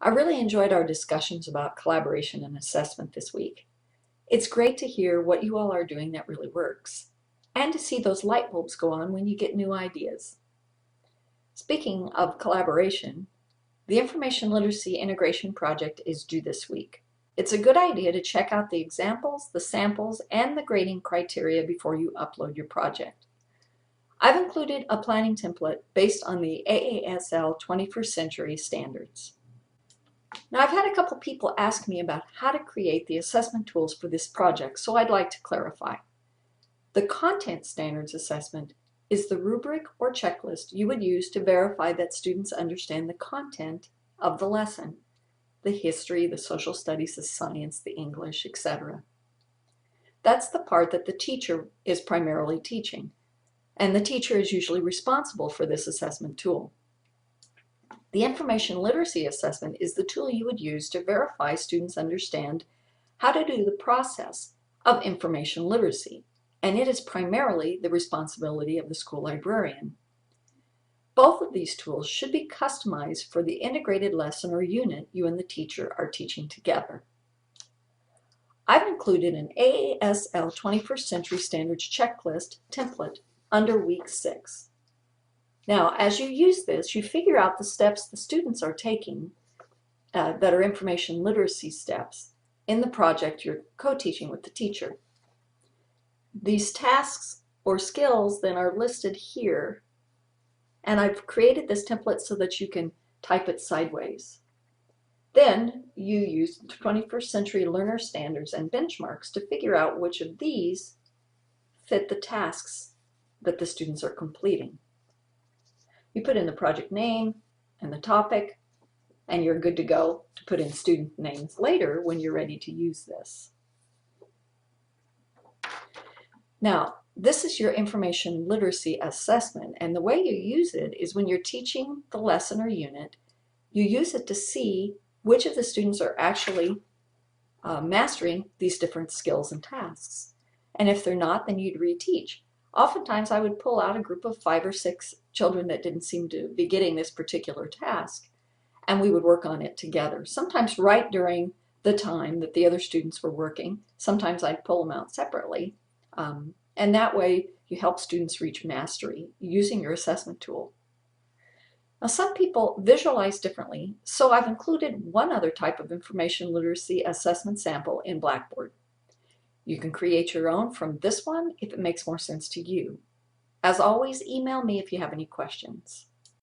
I really enjoyed our discussions about collaboration and assessment this week. It's great to hear what you all are doing that really works, and to see those light bulbs go on when you get new ideas. Speaking of collaboration, the Information Literacy Integration Project is due this week. It's a good idea to check out the examples, the samples, and the grading criteria before you upload your project. I've included a planning template based on the AASL 21st Century Standards. Now, I've had a couple people ask me about how to create the assessment tools for this project, so I'd like to clarify. The Content Standards Assessment is the rubric or checklist you would use to verify that students understand the content of the lesson, the history, the social studies, the science, the English, etc. That's the part that the teacher is primarily teaching, and the teacher is usually responsible for this assessment tool. The Information Literacy Assessment is the tool you would use to verify students understand how to do the process of information literacy, and it is primarily the responsibility of the school librarian. Both of these tools should be customized for the integrated lesson or unit you and the teacher are teaching together. I've included an AASL 21st Century Standards checklist template under week 6. Now, as you use this, you figure out the steps the students are taking that are information literacy steps in the project you're co-teaching with the teacher. These tasks or skills then are listed here, and I've created this template so that you can type it sideways. Then you use 21st Century Learner Standards and benchmarks to figure out which of these fit the tasks that the students are completing. You put in the project name and the topic, and you're good to go to put in student names later when you're ready to use this. Now, this is your information literacy assessment, and the way you use it is when you're teaching the lesson or unit, you use it to see which of the students are actually mastering these different skills and tasks. And if they're not, then you'd reteach. Oftentimes I would pull out a group of 5 or 6 children that didn't seem to be getting this particular task, and we would work on it together. Sometimes right during the time that the other students were working. Sometimes I'd pull them out separately. And that way you help students reach mastery using your assessment tool. Now, some people visualize differently, so I've included one other type of information literacy assessment sample in Blackboard. You can create your own from this one if it makes more sense to you. As always, email me if you have any questions.